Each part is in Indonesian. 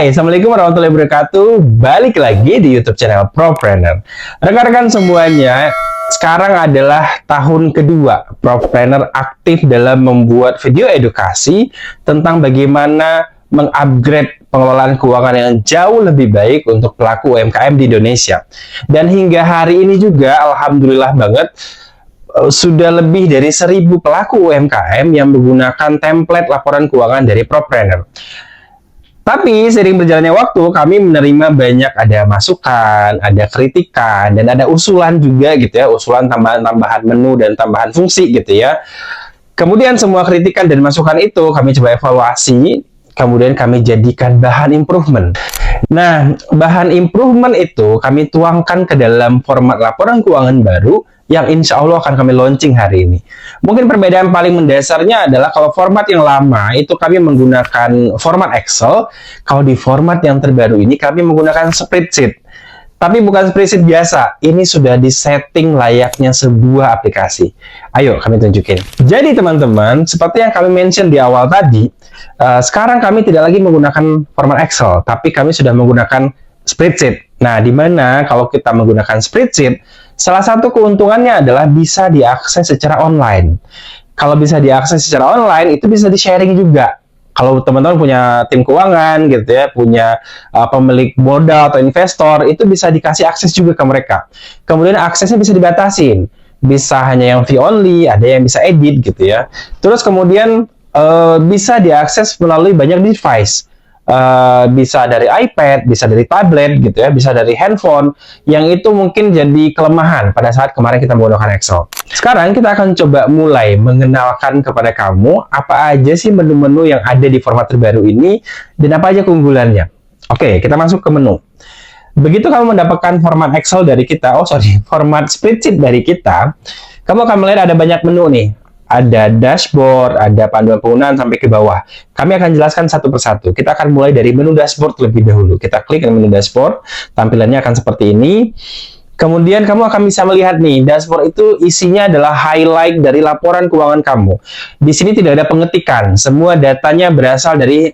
Hai, Assalamualaikum warahmatullahi wabarakatuh. Balik lagi di YouTube channel Propreneur. Rekan-rekan semuanya, sekarang adalah tahun kedua Propreneur aktif dalam membuat video edukasi tentang bagaimana mengupgrade pengelolaan keuangan yang jauh lebih baik untuk pelaku UMKM di Indonesia. Dan hingga hari ini juga, alhamdulillah banget, sudah lebih dari 1.000 pelaku UMKM yang menggunakan template laporan keuangan dari Propreneur. Tapi seiring berjalannya waktu, kami menerima banyak ada masukan, ada kritikan, dan ada usulan juga gitu ya, usulan tambahan-tambahan menu dan tambahan fungsi gitu ya. Kemudian semua kritikan dan masukan itu kami coba evaluasi, kemudian kami jadikan bahan improvement. Nah, bahan improvement itu kami tuangkan ke dalam format laporan keuangan baru yang insya Allah akan kami launching hari ini. Mungkin perbedaan paling mendasarnya adalah kalau format yang lama itu kami menggunakan format Excel, kalau di format yang terbaru ini kami menggunakan spreadsheet. Tapi bukan spreadsheet biasa, ini sudah disetting layaknya sebuah aplikasi. Ayo kami tunjukin. Jadi teman-teman, seperti yang kami mention di awal tadi, sekarang kami tidak lagi menggunakan format Excel, tapi kami sudah menggunakan spreadsheet. Nah, di mana kalau kita menggunakan spreadsheet, salah satu keuntungannya adalah bisa diakses secara online. Kalau bisa diakses secara online, itu bisa di-sharing juga. Kalau teman-teman punya tim keuangan gitu ya, punya pemilik modal atau investor, itu bisa dikasih akses juga ke mereka. Kemudian aksesnya bisa dibatasin. Bisa hanya yang view only, ada yang bisa edit gitu ya. Terus kemudian bisa diakses melalui banyak device. Bisa dari iPad, bisa dari tablet gitu ya, bisa dari handphone, yang itu mungkin jadi kelemahan pada saat kemarin kita menggunakan Excel. Sekarang kita akan coba mulai mengenalkan kepada kamu apa aja sih menu-menu yang ada di format terbaru ini dan apa aja keunggulannya. Oke, kita masuk ke menu. Begitu kamu mendapatkan format Excel dari kita, format spreadsheet dari kita, kamu akan melihat ada banyak menu nih. Ada dashboard, ada panduan penggunaan sampai ke bawah. Kami akan jelaskan satu persatu. Kita akan mulai dari menu dashboard lebih dahulu. Kita klik menu dashboard, tampilannya akan seperti ini. Kemudian kamu akan bisa melihat nih, dashboard itu isinya adalah highlight dari laporan keuangan kamu. Di sini tidak ada pengetikan, semua datanya berasal dari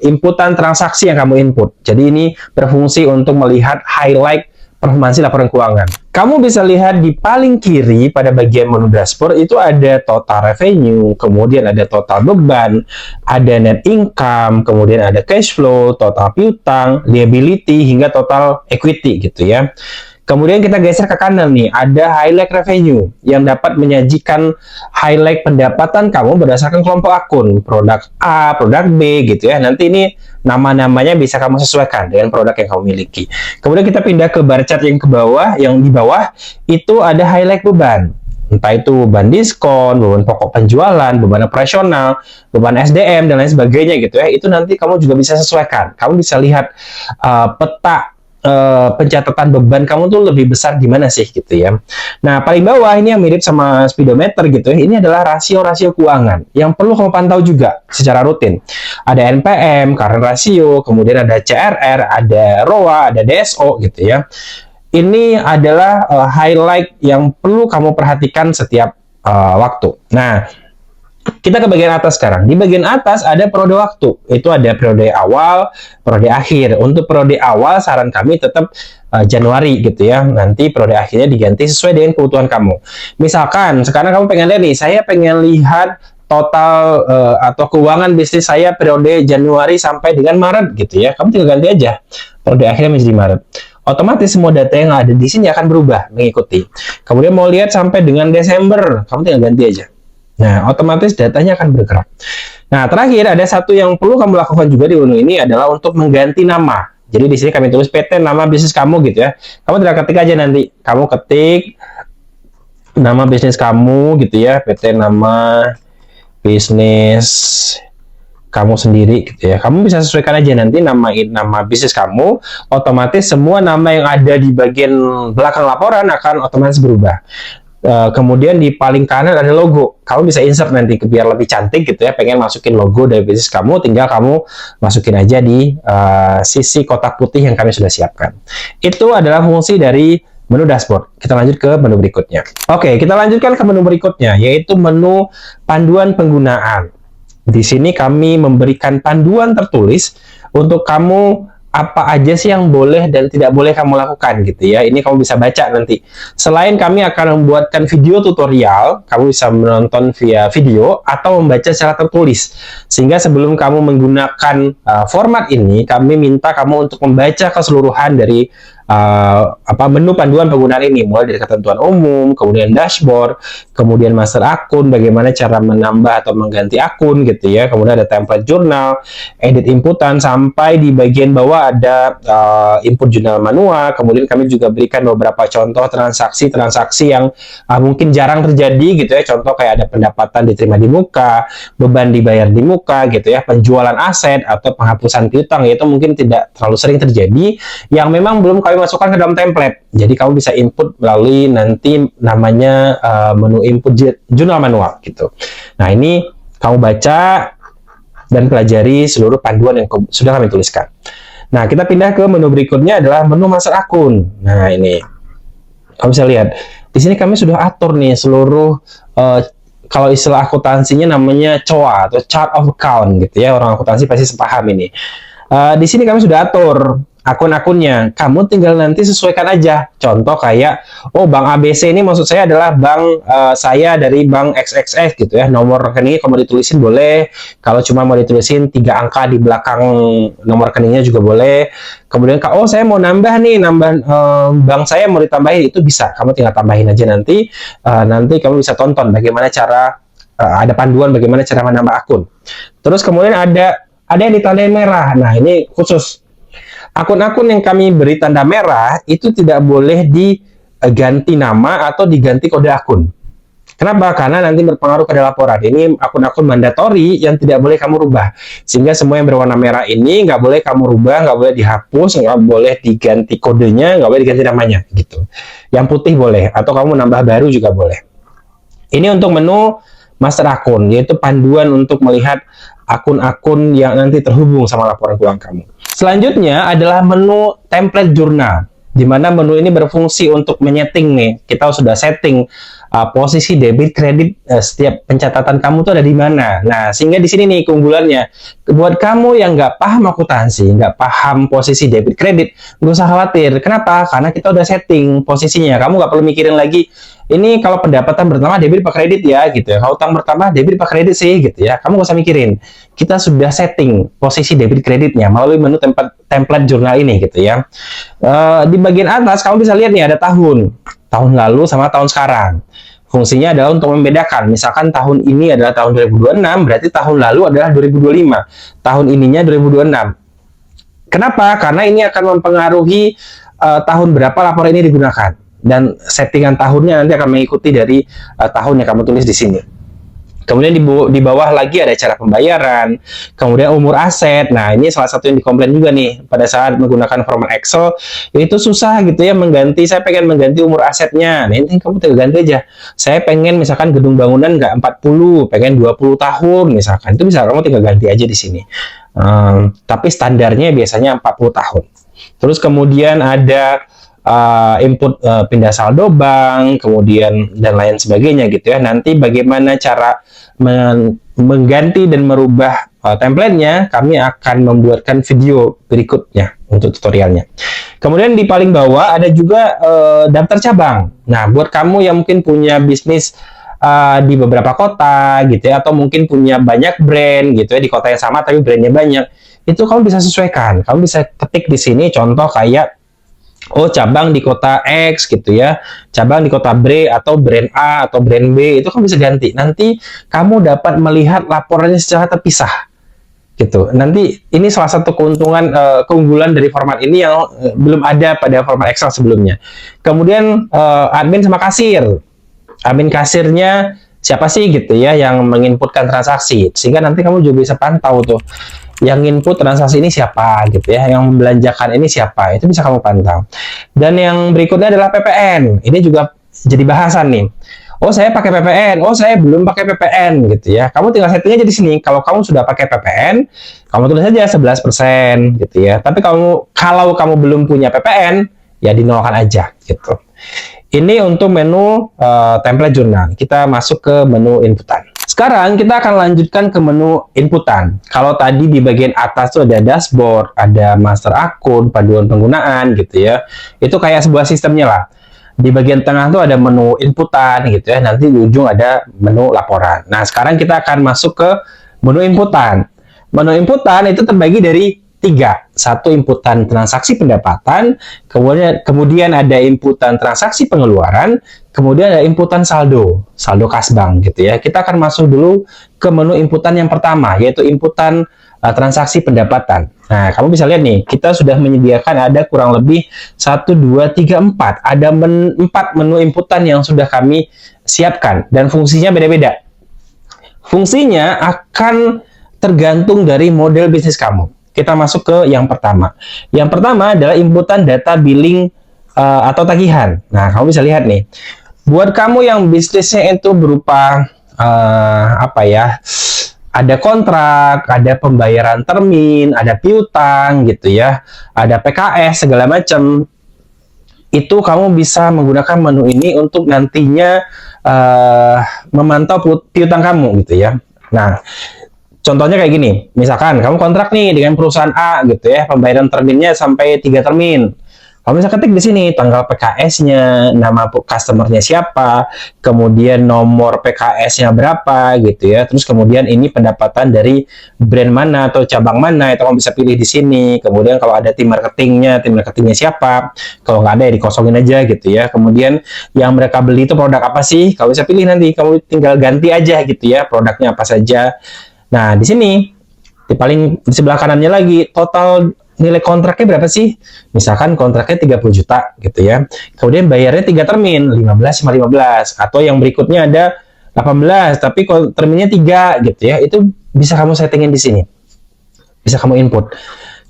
inputan transaksi yang kamu input. Jadi ini berfungsi untuk melihat highlight performansi laporan keuangan. Kamu bisa lihat di paling kiri pada bagian menu dashboard itu ada total revenue, kemudian ada total beban, ada net income, kemudian ada cash flow, total piutang, liability, hingga total equity gitu ya. Kemudian kita geser ke kanan nih, ada highlight revenue yang dapat menyajikan highlight pendapatan kamu berdasarkan kelompok akun, produk A, produk B gitu ya. Nanti ini nama-namanya bisa kamu sesuaikan dengan produk yang kamu miliki. Kemudian kita pindah ke bar chart yang ke bawah, yang di bawah itu ada highlight beban. Entah itu beban diskon, beban pokok penjualan, beban operasional, beban SDM, dan lain sebagainya gitu ya. Itu nanti kamu juga bisa sesuaikan. Kamu bisa lihat peta pencatatan beban kamu tuh lebih besar di mana sih gitu ya. Nah, paling bawah ini yang mirip sama speedometer gitu ya. Ini adalah rasio-rasio keuangan yang perlu kamu pantau juga secara rutin. Ada NPM, current ratio, kemudian ada CRR, ada ROA, ada DSO gitu ya. Ini adalah highlight yang perlu kamu perhatikan setiap waktu. Nah, kita ke bagian atas sekarang. Di bagian atas ada periode waktu. Itu ada periode awal, periode akhir. Untuk periode awal, saran kami tetap Januari gitu ya. Nanti periode akhirnya diganti sesuai dengan kebutuhan kamu. Misalkan, sekarang kamu pengen lihat nih, saya pengen lihat total atau keuangan bisnis saya periode Januari sampai dengan Maret gitu ya. Kamu tinggal ganti aja. Periode akhirnya menjadi Maret. Otomatis semua data yang ada di sini akan berubah mengikuti. Kemudian mau lihat sampai dengan Desember, kamu tinggal ganti aja. Nah, otomatis datanya akan bergerak. Nah, terakhir ada satu yang perlu kamu lakukan juga di menu ini adalah untuk mengganti nama. Jadi di sini kami tulis PT nama bisnis kamu gitu ya. Kamu tinggal ketik aja nanti. Kamu ketik nama bisnis kamu gitu ya, PT nama bisnis kamu sendiri gitu ya. Kamu bisa sesuaikan aja nanti nama bisnis kamu. Otomatis semua nama yang ada di bagian belakang laporan akan otomatis berubah. Kemudian di paling kanan ada logo. Kamu bisa insert nanti biar lebih cantik gitu ya. Pengen masukin logo dari bisnis kamu, tinggal kamu masukin aja di sisi kotak putih yang kami sudah siapkan. Itu adalah fungsi dari menu dashboard. Kita lanjut ke menu berikutnya. Oke, kita lanjutkan ke menu berikutnya, yaitu menu panduan penggunaan. Di sini kami memberikan panduan tertulis untuk kamu apa aja sih yang boleh dan tidak boleh kamu lakukan gitu ya. Ini kamu bisa baca nanti. Selain kami akan membuatkan video tutorial, kamu bisa menonton via video atau membaca secara tertulis. Sehingga sebelum kamu menggunakan format ini, kami minta kamu untuk membaca keseluruhan dari menu panduan penggunaan ini, mulai dari ketentuan umum, kemudian dashboard, kemudian master akun, bagaimana cara menambah atau mengganti akun gitu ya, kemudian ada template jurnal, edit inputan, sampai di bagian bawah ada input jurnal manual. Kemudian kami juga berikan beberapa contoh transaksi-transaksi yang mungkin jarang terjadi gitu ya, contoh kayak ada pendapatan diterima di muka, beban dibayar di muka gitu ya, penjualan aset atau penghapusan piutang, yaitu mungkin tidak terlalu sering terjadi, yang memang belum kami masukkan ke dalam template. Jadi kamu bisa input melalui nanti namanya menu input jurnal manual gitu. Nah, ini kamu baca dan pelajari seluruh panduan yang sudah kami tuliskan. Nah, kita pindah ke menu berikutnya adalah menu master akun. Nah, ini kamu bisa lihat di sini kami sudah atur nih seluruh kalau istilah akuntansinya namanya COA atau chart of account gitu ya. Orang akuntansi pasti sepaham ini. Di sini kami sudah atur akun-akunnya, kamu tinggal nanti sesuaikan aja. Contoh kayak, oh bank ABC ini maksud saya adalah bank saya dari bank XXX gitu ya. Nomor rekeningnya kalau mau ditulisin boleh, kalau cuma mau ditulisin 3 angka di belakang nomor rekeningnya juga boleh. Kemudian, oh saya mau nambah nih, bank saya mau ditambahin, itu bisa, kamu tinggal tambahin aja nanti. Nanti kamu bisa tonton bagaimana cara, ada panduan bagaimana cara menambah akun. Terus kemudian ada yang ditandai merah. Nah, ini khusus akun-akun yang kami beri tanda merah itu tidak boleh diganti nama atau diganti kode akun. Kenapa? Karena nanti berpengaruh pada laporan. Ini akun-akun mandatori yang tidak boleh kamu rubah. Sehingga semua yang berwarna merah ini nggak boleh kamu rubah, nggak boleh dihapus, nggak boleh diganti kodenya, nggak boleh diganti namanya gitu. Yang putih boleh, atau kamu nambah baru juga boleh. Ini untuk menu master akun, yaitu panduan untuk melihat akun-akun yang nanti terhubung sama laporan keuangan kamu. Selanjutnya adalah menu template jurnal, di mana menu ini berfungsi untuk menyeting nih. Kita sudah setting posisi debit kredit setiap pencatatan kamu tuh ada di mana. Nah, sehingga di sini nih keunggulannya. Buat kamu yang nggak paham akuntansi, nggak paham posisi debit kredit, nggak usah khawatir. Kenapa? Karena kita udah setting posisinya. Kamu nggak perlu mikirin lagi, ini kalau pendapatan bertambah debit apa kredit ya gitu ya. Kalau utang bertambah debit apa kredit sih gitu ya. Kamu nggak usah mikirin. Kita sudah setting posisi debit kreditnya melalui menu template jurnal ini gitu ya. Di bagian atas kamu bisa lihat nih ada tahun lalu sama tahun sekarang. Fungsinya adalah untuk membedakan. Misalkan tahun ini adalah tahun 2026, berarti tahun lalu adalah 2025. Tahun ininya 2026. Kenapa? Karena ini akan mempengaruhi tahun berapa laporan ini digunakan. Dan settingan tahunnya nanti akan mengikuti dari tahun yang kamu tulis di sini. Kemudian di bawah lagi ada cara pembayaran, kemudian umur aset. Nah, ini salah satu yang dikomplain juga nih pada saat menggunakan format Excel, itu susah gitu ya mengganti. Saya pengen mengganti umur asetnya. Nah, ini kamu tinggal ganti aja. Saya pengen misalkan gedung bangunan nggak 40, pengen 20 tahun misalkan. Itu bisa kamu tinggal ganti aja di sini. Tapi standarnya biasanya 40 tahun. Terus kemudian ada input pindah saldo bank, kemudian dan lain sebagainya gitu ya. Nanti bagaimana cara mengganti dan merubah template-nya, kami akan membuatkan video berikutnya untuk tutorialnya. Kemudian di paling bawah ada juga daftar cabang. Nah, buat kamu yang mungkin punya bisnis di beberapa kota gitu ya, atau mungkin punya banyak brand gitu ya, di kota yang sama tapi brandnya banyak, itu kamu bisa sesuaikan. Kamu bisa ketik di sini contoh kayak, oh cabang di kota X gitu ya, cabang di kota B atau brand A atau brand B, itu kan bisa ganti. Nanti kamu dapat melihat laporannya secara terpisah gitu. Nanti ini salah satu keunggulan dari format ini yang belum ada pada format Excel sebelumnya. Kemudian admin sama kasir. Admin kasirnya siapa sih gitu ya yang menginputkan transaksi, sehingga nanti kamu juga bisa pantau tuh yang input transaksi ini siapa gitu ya, yang membelanjakan ini siapa, itu bisa kamu pantau. Dan yang berikutnya adalah PPN. Ini juga jadi bahasan nih. Oh, saya pakai PPN, oh saya belum pakai PPN gitu ya. Kamu tinggal setting aja di sini. Kalau kamu sudah pakai PPN, kamu tulis aja 11% gitu ya. Tapi kalau kamu belum punya PPN, ya dinolkan aja gitu. Ini untuk menu template jurnal. Kita masuk ke menu inputan. Sekarang kita akan lanjutkan ke menu inputan. Kalau tadi di bagian atas tuh ada dashboard, ada master akun, panduan penggunaan gitu ya. Itu kayak sebuah sistemnya lah. Di bagian tengah tuh ada menu inputan gitu ya. Nanti di ujung ada menu laporan. Nah, sekarang kita akan masuk ke menu inputan. Menu inputan itu terbagi dari tiga. Satu inputan transaksi pendapatan, kemudian ada inputan transaksi pengeluaran, kemudian ada inputan saldo kas bank gitu ya. Kita akan masuk dulu ke menu inputan yang pertama, yaitu inputan transaksi pendapatan. Nah, kamu bisa lihat nih, kita sudah menyediakan ada kurang lebih 1, 2, 3, 4. Ada 4 menu inputan yang sudah kami siapkan, dan fungsinya beda-beda. Fungsinya akan tergantung dari model bisnis kamu. Kita masuk ke yang pertama. Yang pertama adalah inputan data billing atau tagihan. Nah, kamu bisa lihat nih. Buat kamu yang bisnisnya itu berupa ada kontrak, ada pembayaran termin, ada piutang gitu ya, ada PKS segala macam. Itu kamu bisa menggunakan menu ini untuk nantinya memantau piutang kamu gitu ya. Nah, contohnya kayak gini, misalkan kamu kontrak nih dengan perusahaan A gitu ya, pembayaran terminnya sampai 3 termin. Kamu bisa ketik di sini tanggal PKS-nya, nama customer-nya siapa, kemudian nomor PKS-nya berapa gitu ya. Terus kemudian ini pendapatan dari brand mana atau cabang mana, itu kamu bisa pilih di sini. Kemudian kalau ada tim marketingnya siapa. Kalau nggak ada ya dikosongin aja gitu ya. Kemudian yang mereka beli itu produk apa sih? Kamu bisa pilih nanti, kamu tinggal ganti aja gitu ya, produknya apa saja. Nah, di sini di sebelah kanannya lagi total nilai kontraknya berapa sih? Misalkan kontraknya 30 juta gitu ya. Kemudian bayarnya 3 termin, 15 sama 15. Atau yang berikutnya ada 18 tapi terminnya 3 gitu ya. Itu bisa kamu settingin di sini. Bisa kamu input.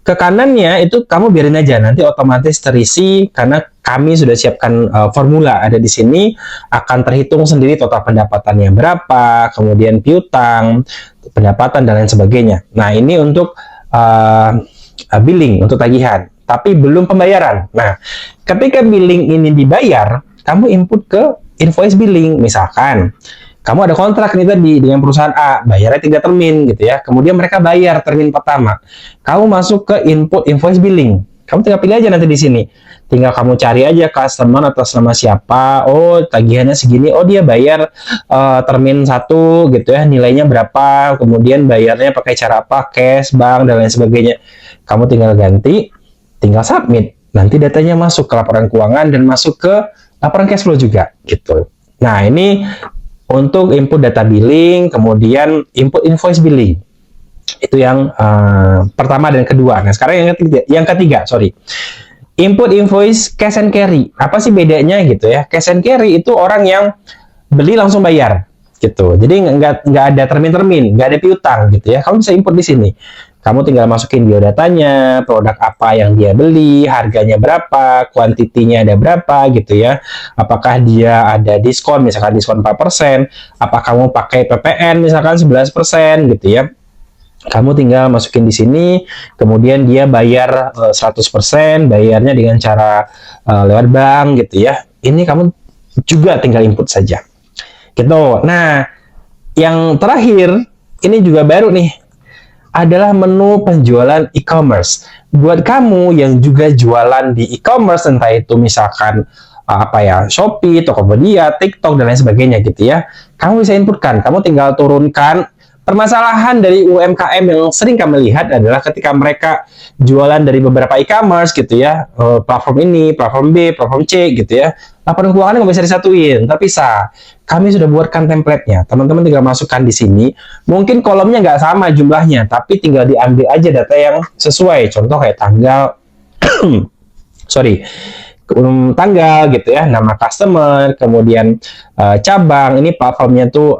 Ke kanannya itu kamu biarin aja, nanti otomatis terisi karena kami sudah siapkan formula ada di sini, akan terhitung sendiri total pendapatannya berapa, kemudian piutang, pendapatan dan lain sebagainya. Nah, ini untuk billing, untuk tagihan, tapi belum pembayaran. Nah, ketika billing ini dibayar, kamu input ke invoice billing. Misalkan kamu ada kontrak nih tadi dengan perusahaan A, bayarnya 3 termin gitu ya. Kemudian mereka bayar termin pertama. Kamu masuk ke input invoice billing. Kamu tinggal pilih aja nanti di sini. Tinggal kamu cari aja customer atas nama siapa. Oh, tagihannya segini. Oh, dia bayar termin 1 gitu ya. Nilainya berapa. Kemudian bayarnya pakai cara apa? Cash, bank, dan lain sebagainya. Kamu tinggal ganti, tinggal submit. Nanti datanya masuk ke laporan keuangan dan masuk ke laporan cash flow juga gitu. Nah, ini untuk input data billing, kemudian input invoice billing. Itu yang pertama dan kedua. Nah, sekarang yang ketiga, input invoice cash and carry. Apa sih bedanya gitu ya? Cash and carry itu orang yang beli langsung bayar gitu. Jadi nggak ada termin-termin, nggak ada piutang gitu ya. Kamu bisa input di sini. Kamu tinggal masukin biodatanya, produk apa yang dia beli, harganya berapa, kuantitinya ada berapa gitu ya. Apakah dia ada diskon, misalkan diskon 4%, apa kamu pakai PPN misalkan 11% gitu ya. Kamu tinggal masukin di sini, kemudian dia bayar 100%, bayarnya dengan cara lewat bank gitu ya. Ini kamu juga tinggal input saja. Gitu. Nah, yang terakhir, ini juga baru nih, adalah menu penjualan e-commerce. Buat kamu yang juga jualan di e-commerce, entah itu misalkan Shopee, Tokopedia, TikTok, dan lain sebagainya gitu ya. Kamu bisa inputkan, kamu tinggal turunkan. Permasalahan dari UMKM yang sering kami lihat adalah ketika mereka jualan dari beberapa e-commerce gitu ya, platform ini, platform B, platform C gitu ya, laporan keuangannya nggak bisa disatuin, terpisah. Kami sudah buatkan template-nya, teman-teman tinggal masukkan di sini. Mungkin kolomnya nggak sama jumlahnya, tapi tinggal diambil aja data yang sesuai. Contoh kayak tanggal, tanggal gitu ya, nama customer, kemudian cabang, ini platformnya tuh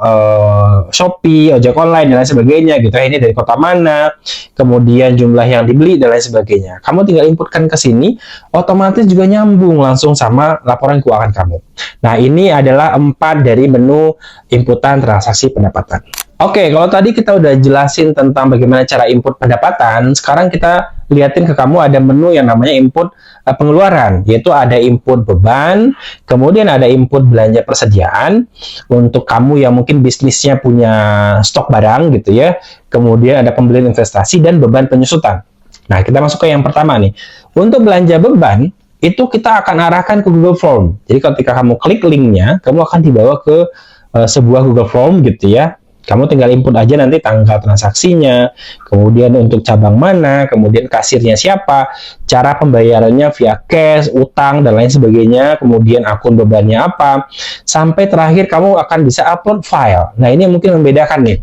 Shopee, ojek online dan lain sebagainya gitu ya, ini dari kota mana, kemudian jumlah yang dibeli dan lain sebagainya. Kamu tinggal inputkan ke sini, otomatis juga nyambung langsung sama laporan keuangan kamu. Nah, ini adalah 4 dari menu inputan transaksi pendapatan. Oke, kalau tadi kita udah jelasin tentang bagaimana cara input pendapatan, sekarang kita liatin ke kamu ada menu yang namanya input pengeluaran, yaitu ada input beban, kemudian ada input belanja persediaan untuk kamu yang mungkin bisnisnya punya stok barang gitu ya, kemudian ada pembelian investasi dan beban penyusutan. Nah, kita masuk ke yang pertama nih. Untuk belanja beban, itu kita akan arahkan ke Google Form. Jadi ketika kamu klik linknya, kamu akan dibawa ke sebuah Google Form gitu ya. Kamu tinggal input aja nanti tanggal transaksinya, kemudian untuk cabang mana, kemudian kasirnya siapa, cara pembayarannya via cash, utang, dan lain sebagainya, kemudian akun bebannya apa, sampai terakhir kamu akan bisa upload file. Nah, ini yang mungkin membedakan nih.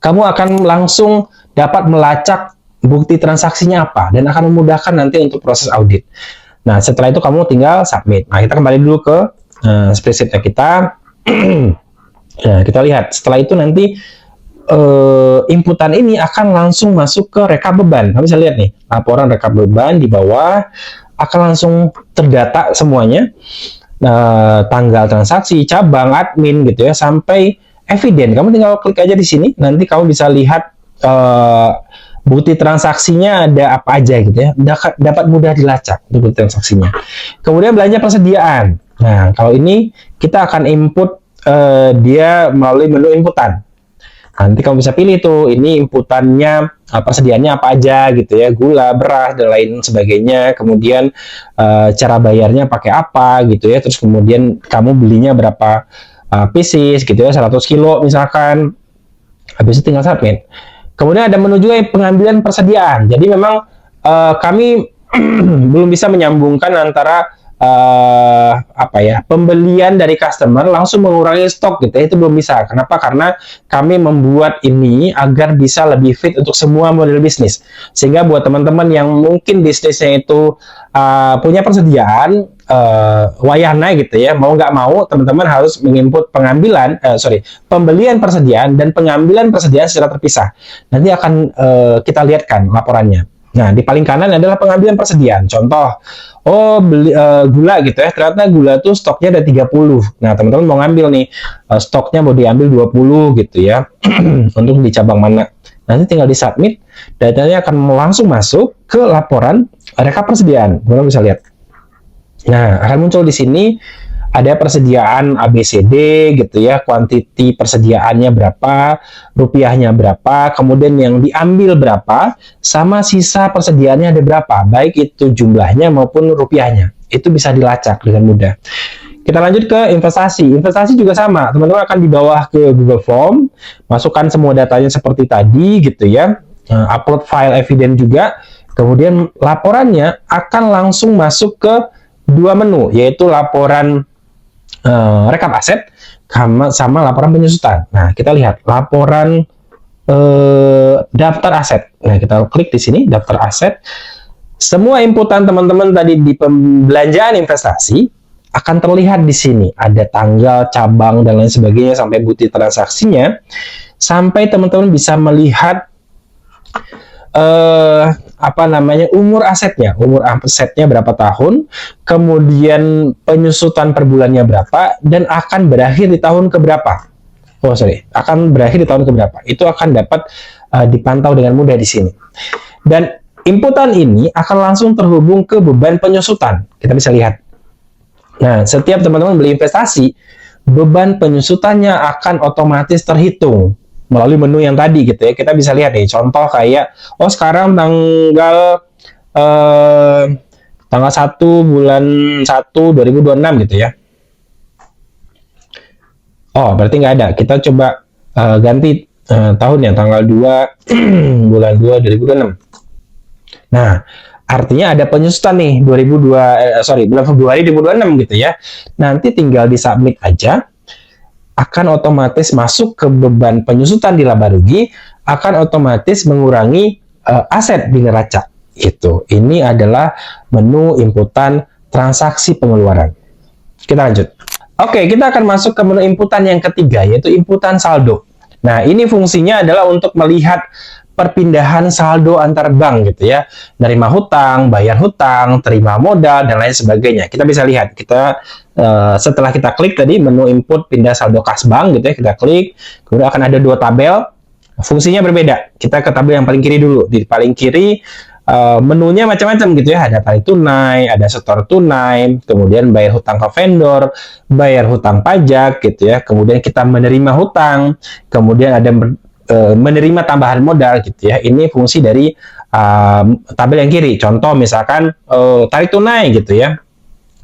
Kamu akan langsung dapat melacak bukti transaksinya apa, dan akan memudahkan nanti untuk proses audit. Nah, setelah itu kamu tinggal submit. Nah, kita kembali dulu ke spreadsheet-nya kita. Nah, kita lihat setelah itu nanti inputan ini akan langsung masuk ke rekap beban. Kamu bisa lihat nih, laporan rekap beban di bawah akan langsung terdata semuanya, tanggal transaksi, cabang, admin gitu ya, sampai eviden. Kamu tinggal klik aja di sini, nanti kamu bisa lihat bukti transaksinya ada apa aja gitu ya, dapat mudah dilacak bukti transaksinya. Kemudian belanja persediaan. Nah, kalau ini kita akan input dia melalui menu inputan. Nanti kamu bisa pilih tuh, ini inputannya persediaannya apa aja gitu ya, gula, beras, dan lain sebagainya. Kemudian cara bayarnya pakai apa gitu ya. Terus kemudian kamu belinya berapa pieces gitu ya, 100 kilo misalkan. Habis itu tinggal submit. Kemudian ada menu juga pengambilan persediaan. Jadi memang kami belum bisa menyambungkan antara pembelian dari customer langsung mengurangi stok gitu ya, itu belum bisa. Kenapa? Karena kami membuat ini agar bisa lebih fit untuk semua model bisnis, sehingga buat teman-teman yang mungkin bisnisnya itu punya persediaan wayahna gitu ya, mau nggak mau teman-teman harus menginput pembelian persediaan dan pengambilan persediaan secara terpisah. Nanti akan kita lihatkan laporannya. Nah, di paling kanan adalah pengambilan persediaan. Contoh, beli gula gitu ya, ternyata gula tuh stoknya ada 30. Nah, teman-teman mau ngambil nih, stoknya mau diambil 20 gitu ya, untuk di cabang mana. Nanti tinggal di submit, datanya akan langsung masuk ke laporan rekap persediaan. Teman-teman bisa lihat. Nah, akan muncul di sini ada persediaan ABCD gitu ya, kuantiti persediaannya berapa, rupiahnya berapa, kemudian yang diambil berapa, sama sisa persediaannya ada berapa, baik itu jumlahnya maupun rupiahnya. Itu bisa dilacak dengan mudah. Kita lanjut ke investasi. Investasi juga sama, teman-teman akan dibawa ke Google Form, masukkan semua datanya seperti tadi gitu ya, upload file eviden juga, kemudian laporannya akan langsung masuk ke dua menu, yaitu laporan rekap aset sama laporan penyusutan. Nah, kita lihat laporan daftar aset. Nah, kita klik di sini daftar aset. Semua inputan teman-teman tadi di pembelanjaan investasi akan terlihat di sini. Ada tanggal, cabang, dan lain sebagainya sampai bukti transaksinya. Sampai teman-teman bisa melihat umur asetnya berapa tahun, kemudian penyusutan per bulannya berapa, dan akan berakhir di tahun keberapa. Akan berakhir di tahun keberapa. Itu akan dapat dipantau dengan mudah di sini. Dan inputan ini akan langsung terhubung ke beban penyusutan. Kita bisa lihat. Nah, setiap teman-teman beli investasi, beban penyusutannya akan otomatis terhitung melalui menu yang tadi gitu ya. Kita bisa lihat nih, contoh kayak sekarang tanggal 1 bulan 1 2026 gitu ya. Berarti nggak ada. Kita coba ganti tahunnya, tanggal 2 bulan 2 2026. Nah, artinya ada penyusutan nih bulan Februari 2026 gitu ya. Nanti tinggal di submit aja, akan otomatis masuk ke beban penyusutan di laba rugi, akan otomatis mengurangi aset di neraca. Ini adalah menu inputan transaksi pengeluaran. Kita lanjut. Oke, kita akan masuk ke menu inputan yang ketiga, yaitu inputan saldo. Nah, ini fungsinya adalah untuk melihat perpindahan saldo antar bank gitu ya, nerima hutang, bayar hutang, terima modal dan lain sebagainya. Kita bisa lihat, kita setelah kita klik tadi menu input pindah saldo kas bank gitu ya, kita klik, kemudian akan ada dua tabel, fungsinya berbeda. Kita ke tabel yang paling kiri dulu. Di paling kiri menunya macam-macam gitu ya, ada tarik tunai, ada setor tunai, kemudian bayar hutang ke vendor, bayar hutang pajak gitu ya, kemudian kita menerima hutang, kemudian ada menerima tambahan modal gitu ya. Ini fungsi dari tabel yang kiri. Contoh misalkan tarik tunai gitu ya,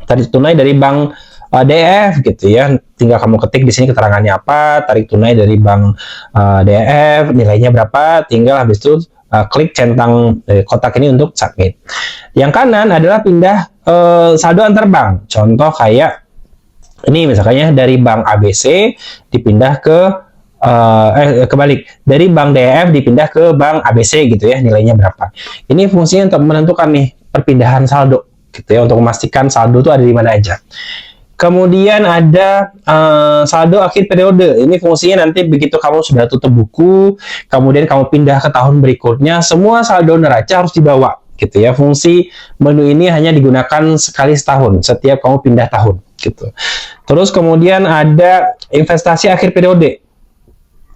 tarik tunai dari bank DF gitu ya, tinggal kamu ketik di sini keterangannya apa, tarik tunai dari bank DF, nilainya berapa, tinggal habis itu klik centang kotak ini untuk submit. Yang kanan adalah pindah saldo antar bank. Contoh kayak ini misalnya dari bank ABC dipindah ke kebalik, dari bank DF dipindah ke bank ABC gitu ya, nilainya berapa. Ini fungsinya untuk menentukan nih perpindahan saldo gitu ya, untuk memastikan saldo itu ada di mana aja. Kemudian ada saldo akhir periode. Ini fungsinya nanti begitu kamu sudah tutup buku, kemudian kamu pindah ke tahun berikutnya, semua saldo neraca harus dibawa gitu ya. Fungsi menu ini hanya digunakan sekali setahun, setiap kamu pindah tahun gitu. Terus kemudian ada investasi akhir periode.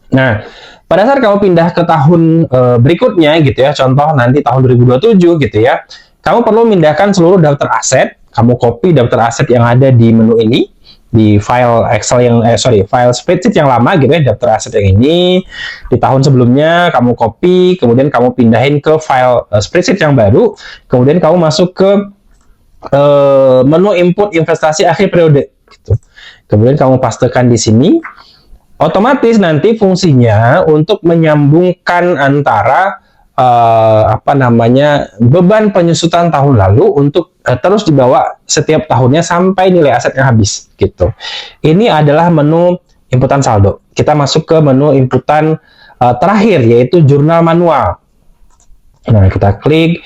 Nah, pada saat kamu pindah ke tahun berikutnya gitu ya, contoh nanti tahun 2027 gitu ya, kamu perlu memindahkan seluruh daftar aset. Kamu copy daftar aset yang ada di menu ini, di file Excel yang file spreadsheet yang lama gitu ya, daftar aset yang ini di tahun sebelumnya kamu copy, kemudian kamu pindahin ke file spreadsheet yang baru, kemudian kamu masuk ke menu input investasi akhir periode gitu. Kemudian kamu pastekan di sini. Otomatis nanti fungsinya untuk menyambungkan antara beban penyusutan tahun lalu untuk terus dibawa setiap tahunnya sampai nilai asetnya habis gitu. Ini adalah menu inputan saldo. Kita masuk ke menu inputan terakhir, yaitu jurnal manual. Nah, kita klik.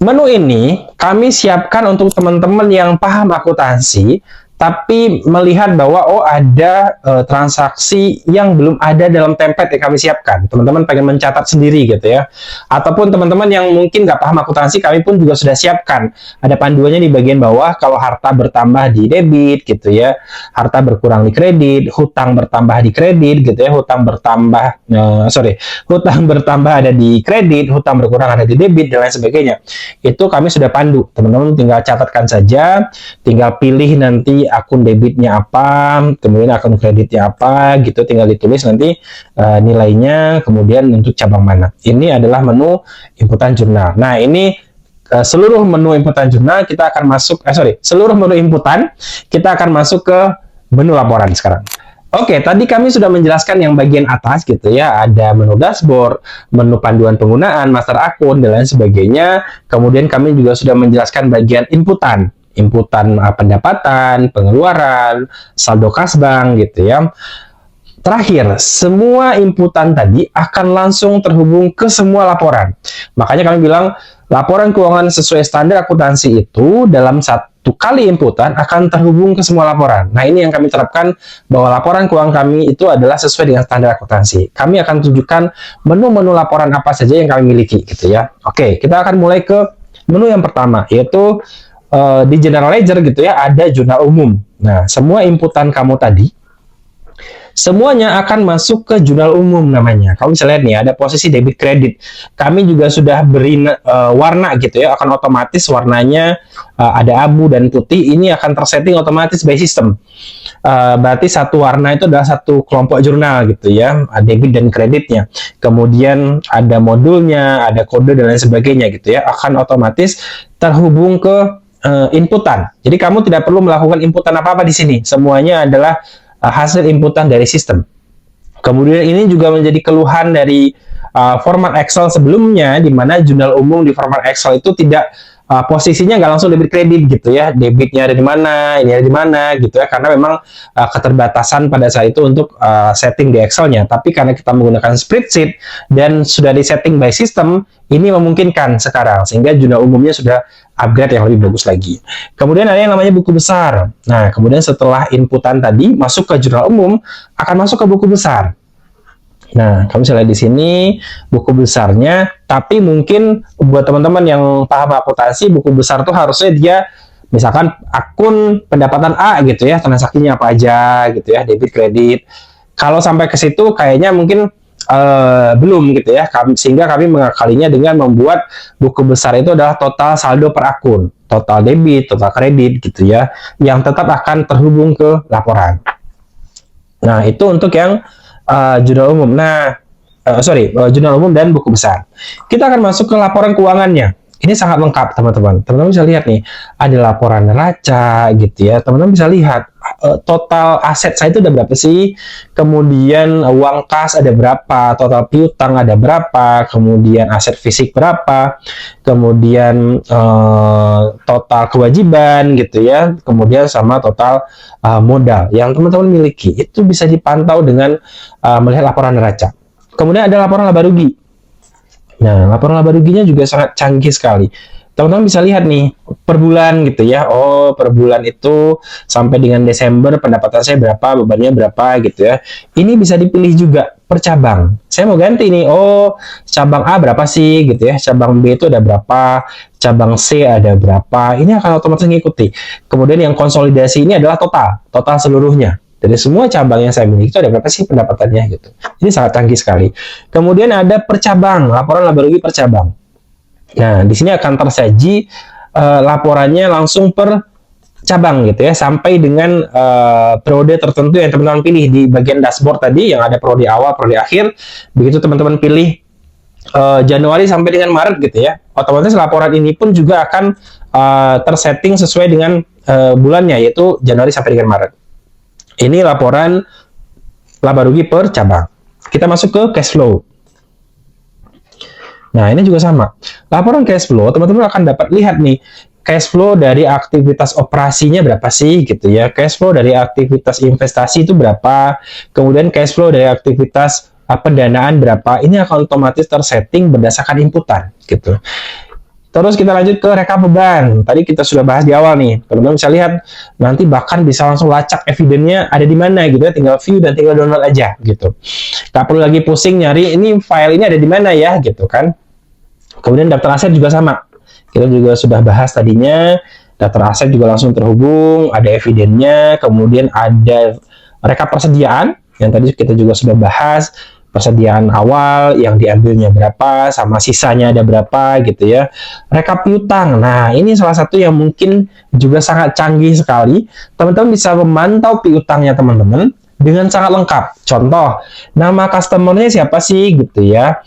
Menu ini kami siapkan untuk teman-teman yang paham akuntansi tapi melihat bahwa ada transaksi yang belum ada dalam template yang kami siapkan. Teman-teman pengen mencatat sendiri gitu ya. Ataupun teman-teman yang mungkin nggak paham akuntansi, kami pun juga sudah siapkan. Ada panduannya di bagian bawah, kalau harta bertambah di debit gitu ya, harta berkurang di kredit, hutang bertambah di kredit gitu ya, hutang bertambah ada di kredit, hutang berkurang ada di debit, dan lain sebagainya. Itu kami sudah pandu. Teman-teman tinggal catatkan saja, tinggal pilih nanti akun debitnya apa, kemudian akun kreditnya apa gitu, tinggal ditulis nanti nilainya, kemudian untuk cabang mana. Ini adalah menu inputan jurnal. Nah, ini seluruh menu inputan jurnal kita akan masuk, seluruh menu inputan kita akan masuk ke menu laporan sekarang. Oke, tadi kami sudah menjelaskan yang bagian atas gitu ya, ada menu dashboard, menu panduan penggunaan, master akun, dan lain sebagainya. Kemudian kami juga sudah menjelaskan bagian inputan pendapatan, pengeluaran, saldo kas bank gitu ya. Terakhir, semua inputan tadi akan langsung terhubung ke semua laporan. Makanya kami bilang laporan keuangan sesuai standar akuntansi itu dalam satu kali inputan akan terhubung ke semua laporan. Nah, ini yang kami terapkan, bahwa laporan keuangan kami itu adalah sesuai dengan standar akuntansi. Kami akan tunjukkan menu-menu laporan apa saja yang kami miliki gitu ya. Oke, kita akan mulai ke menu yang pertama, yaitu di general ledger gitu ya, ada jurnal umum. Nah, semua inputan kamu tadi semuanya akan masuk ke jurnal umum namanya. Kamu bisa lihat nih, ada posisi debit kredit. Kami juga sudah beri warna gitu ya, akan otomatis warnanya ada abu dan putih. Ini akan tersetting otomatis by system. Berarti satu warna itu adalah satu kelompok jurnal gitu ya, debit dan kreditnya. Kemudian ada modulnya, ada kode dan lain sebagainya gitu ya, akan otomatis terhubung ke inputan. Jadi kamu tidak perlu melakukan inputan apa-apa di sini. Semuanya adalah hasil inputan dari sistem. Kemudian ini juga menjadi keluhan dari format Excel sebelumnya, di mana jurnal umum di format Excel itu tidak posisinya nggak langsung debit kredit gitu ya, debitnya ada di mana, ini ada di mana gitu ya, karena memang keterbatasan pada saat itu untuk setting di Excelnya. Tapi karena kita menggunakan spreadsheet dan sudah di setting by system, ini memungkinkan sekarang, sehingga jurnal umumnya sudah upgrade yang lebih bagus lagi. Kemudian ada yang namanya buku besar. Nah, kemudian setelah inputan tadi masuk ke jurnal umum, akan masuk ke buku besar. Nah, kamu bisa lihat di sini buku besarnya, tapi mungkin buat teman-teman yang paham akuntansi, buku besar tuh harusnya dia misalkan akun pendapatan A gitu ya, transaksinya apa aja gitu ya, debit kredit. Kalau sampai ke situ kayaknya mungkin belum gitu ya, sehingga kami mengakalinya dengan membuat buku besar itu adalah total saldo per akun, total debit, total kredit gitu ya, yang tetap akan terhubung ke laporan. Nah, itu untuk yang jurnal umum. Nah, jurnal umum dan buku besar. Kita akan masuk ke laporan keuangannya. Ini sangat lengkap, teman-teman. Teman-teman bisa lihat nih, ada laporan neraca gitu ya. Teman-teman bisa lihat total aset saya itu ada berapa sih? Kemudian uang kas ada berapa? Total piutang ada berapa? Kemudian aset fisik berapa? Kemudian total kewajiban gitu ya. Kemudian sama total modal yang teman-teman miliki. Itu bisa dipantau dengan melihat laporan neraca. Kemudian ada laporan laba rugi. Nah, laporan laba ruginya juga sangat canggih sekali. Teman-teman bisa lihat nih, per bulan gitu ya. Oh, per bulan itu sampai dengan Desember pendapatan saya berapa, bebannya berapa gitu ya. Ini bisa dipilih juga per cabang. Saya mau ganti nih, oh cabang A berapa sih gitu ya. Cabang B itu ada berapa, cabang C ada berapa. Ini akan otomatis mengikuti. Kemudian yang konsolidasi ini adalah total seluruhnya. Dari semua cabang yang saya miliki itu ada berapa sih pendapatannya gitu. Ini sangat canggih sekali. Kemudian ada per cabang, laporan laba rugi per cabang. Nah, di sini akan tersaji laporannya langsung per cabang gitu ya, sampai dengan periode tertentu yang teman-teman pilih di bagian dashboard tadi yang ada periode awal, periode akhir. Begitu teman-teman pilih Januari sampai dengan Maret gitu ya, otomatis laporan ini pun juga akan tersetting sesuai dengan bulannya, yaitu Januari sampai dengan Maret. Ini laporan laba rugi per cabang. Kita masuk ke cash flow. Nah, ini juga sama. Laporan cash flow, teman-teman akan dapat lihat nih, cash flow dari aktivitas operasinya berapa sih gitu ya. Cash flow dari aktivitas investasi itu berapa. Kemudian cash flow dari aktivitas pendanaan berapa. Ini akan otomatis tersetting berdasarkan inputan gitu. Terus kita lanjut ke rekap beban. Tadi kita sudah bahas di awal nih. Teman-teman bisa lihat, nanti bahkan bisa langsung lacak evidennya ada di mana gitu ya. Tinggal view dan tinggal download aja gitu. Gak perlu lagi pusing nyari ini file ini ada di mana ya gitu kan. Kemudian daftar aset juga sama. Kita juga sudah bahas tadinya. Daftar aset juga langsung terhubung. Ada evidennya. Kemudian ada rekap persediaan. Yang tadi kita juga sudah bahas. Persediaan awal yang diambilnya berapa, sama sisanya ada berapa gitu ya. Rekap piutang, nah ini salah satu yang mungkin juga sangat canggih sekali. Teman-teman bisa memantau piutangnya teman-teman dengan sangat lengkap. Contoh, nama customernya siapa sih gitu ya,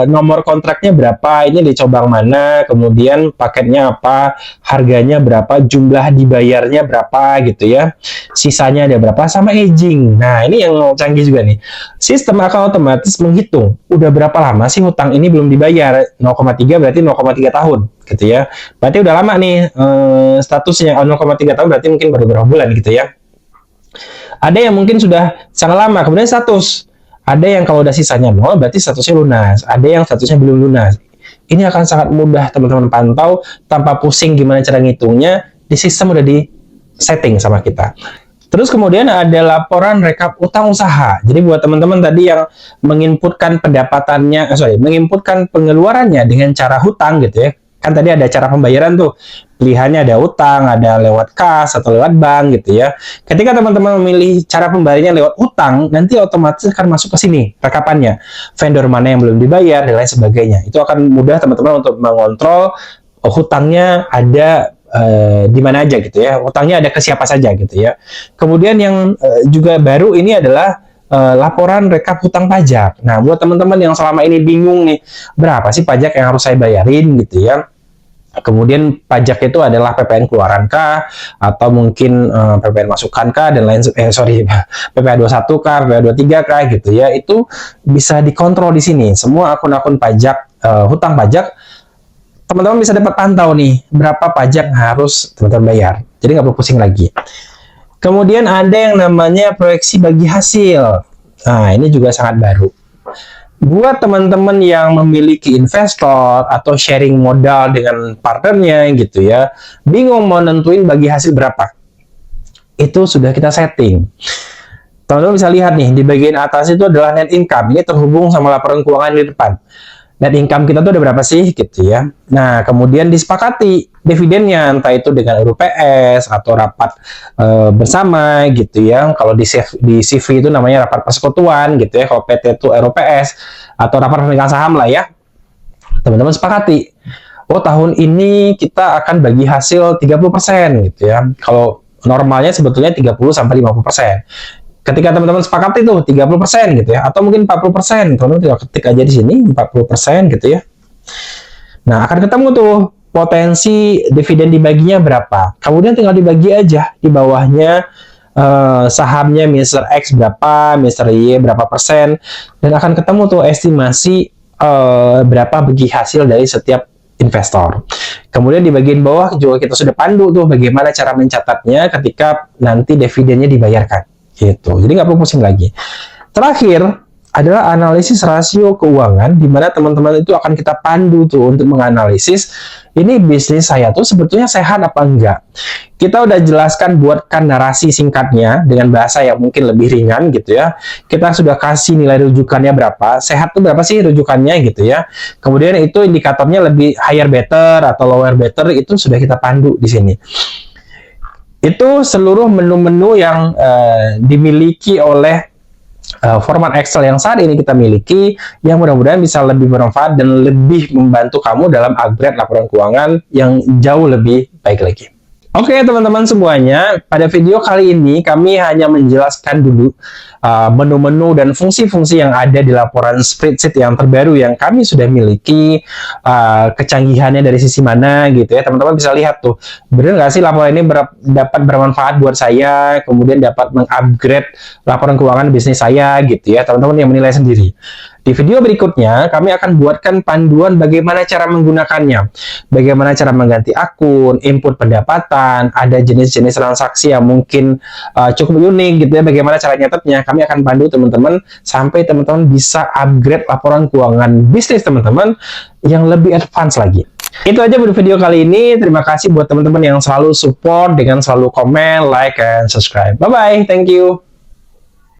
nomor kontraknya berapa, ini di cabang mana, kemudian paketnya apa, harganya berapa, jumlah dibayarnya berapa gitu ya, sisanya ada berapa, sama aging. Nah, ini yang canggih juga nih. Sistem akan otomatis menghitung udah berapa lama sih hutang ini belum dibayar. 0,3 berarti 0,3 tahun gitu ya. Berarti udah lama nih statusnya. 0,3 tahun berarti mungkin baru beberapa bulan gitu ya. Ada yang mungkin sudah sangat lama, kemudian status. Ada yang kalau udah sisanya 0, berarti statusnya lunas. Ada yang statusnya belum lunas. Ini akan sangat mudah teman-teman pantau, tanpa pusing gimana cara ngitungnya, di sistem udah di setting sama kita. Terus kemudian ada laporan rekap utang usaha. Jadi buat teman-teman tadi yang menginputkan pendapatannya, menginputkan pengeluarannya dengan cara hutang gitu ya. Kan tadi ada cara pembayaran tuh. Pilihannya ada utang, ada lewat kas atau lewat bank gitu ya. Ketika teman-teman memilih cara pembayarannya lewat utang, nanti otomatis akan masuk ke sini rekapannya. Vendor mana yang belum dibayar dan lain sebagainya. Itu akan mudah teman-teman untuk mengontrol hutangnya ada di mana aja gitu ya. Hutangnya ada ke siapa saja gitu ya. Kemudian yang juga baru ini adalah laporan rekap hutang pajak. Nah, buat teman-teman yang selama ini bingung nih, berapa sih pajak yang harus saya bayarin gitu ya. Kemudian pajak itu adalah PPN keluaran kah, atau mungkin PPN masukan kah, dan lain PPh 21 kah, PPh 23 kah gitu ya. Itu bisa dikontrol di sini. Semua akun-akun pajak, hutang pajak, teman-teman bisa dapat pantau nih berapa pajak harus teman-teman bayar. Jadi nggak perlu pusing lagi. Kemudian ada yang namanya proyeksi bagi hasil. Nah, ini juga sangat baru. Buat teman-teman yang memiliki investor atau sharing modal dengan partnernya gitu ya, bingung mau nentuin bagi hasil berapa, itu sudah kita setting. Teman-teman bisa lihat nih, di bagian atas itu adalah net income. Ini terhubung sama laporan keuangan di depan. Net income kita tuh ada berapa sih gitu ya. Nah, kemudian disepakati dividennya, entah itu dengan RUPS atau rapat bersama gitu ya. Kalau di CV itu namanya rapat persekutuan gitu ya. Kalau PT itu RUPS atau rapat pemegang saham lah ya. Teman-teman sepakati. Oh, tahun ini kita akan bagi hasil 30% gitu ya. Kalau normalnya sebetulnya 30 sampai 50%. Ketika teman-teman sepakat itu 30% gitu ya, atau mungkin 40%, teman-teman tinggal ketik aja di sini 40% gitu ya. Nah, akan ketemu tuh potensi dividen dibaginya berapa. Kemudian tinggal dibagi aja di bawahnya sahamnya Mr. X berapa, Mr. Y berapa persen, dan akan ketemu tuh estimasi berapa bagi hasil dari setiap investor. Kemudian di bagian bawah juga kita sudah pandu tuh bagaimana cara mencatatnya ketika nanti dividennya dibayarkan. Gitu. Jadi nggak perlu pusing lagi. Terakhir adalah analisis rasio keuangan, di mana teman-teman itu akan kita pandu tuh untuk menganalisis ini bisnis saya tuh sebetulnya sehat apa enggak. Kita udah jelaskan, buatkan narasi singkatnya dengan bahasa yang mungkin lebih ringan gitu ya. Kita sudah kasih nilai rujukannya berapa, sehat tuh berapa sih rujukannya gitu ya. Kemudian itu indikatornya lebih higher better atau lower better, itu sudah kita pandu di sini. Itu seluruh menu-menu yang dimiliki oleh format Excel yang saat ini kita miliki, yang mudah-mudahan bisa lebih bermanfaat dan lebih membantu kamu dalam upgrade laporan keuangan yang jauh lebih baik lagi. Oke teman-teman semuanya, pada video kali ini kami hanya menjelaskan dulu menu-menu dan fungsi-fungsi yang ada di laporan spreadsheet yang terbaru yang kami sudah miliki, kecanggihannya dari sisi mana gitu ya. Teman-teman bisa lihat tuh, benar nggak sih laporan ini dapat bermanfaat buat saya, kemudian dapat mengupgrade laporan keuangan bisnis saya gitu ya. Teman-teman yang menilai sendiri. Di video berikutnya, kami akan buatkan panduan bagaimana cara menggunakannya. Bagaimana cara mengganti akun, input pendapatan, ada jenis-jenis transaksi yang mungkin cukup unik gitu ya. Bagaimana cara nyatetnya, kami akan pandu teman-teman sampai teman-teman bisa upgrade laporan keuangan bisnis teman-teman yang lebih advance lagi. Itu aja buat video kali ini. Terima kasih buat teman-teman yang selalu support dengan selalu komen, like, and subscribe. Bye-bye. Thank you.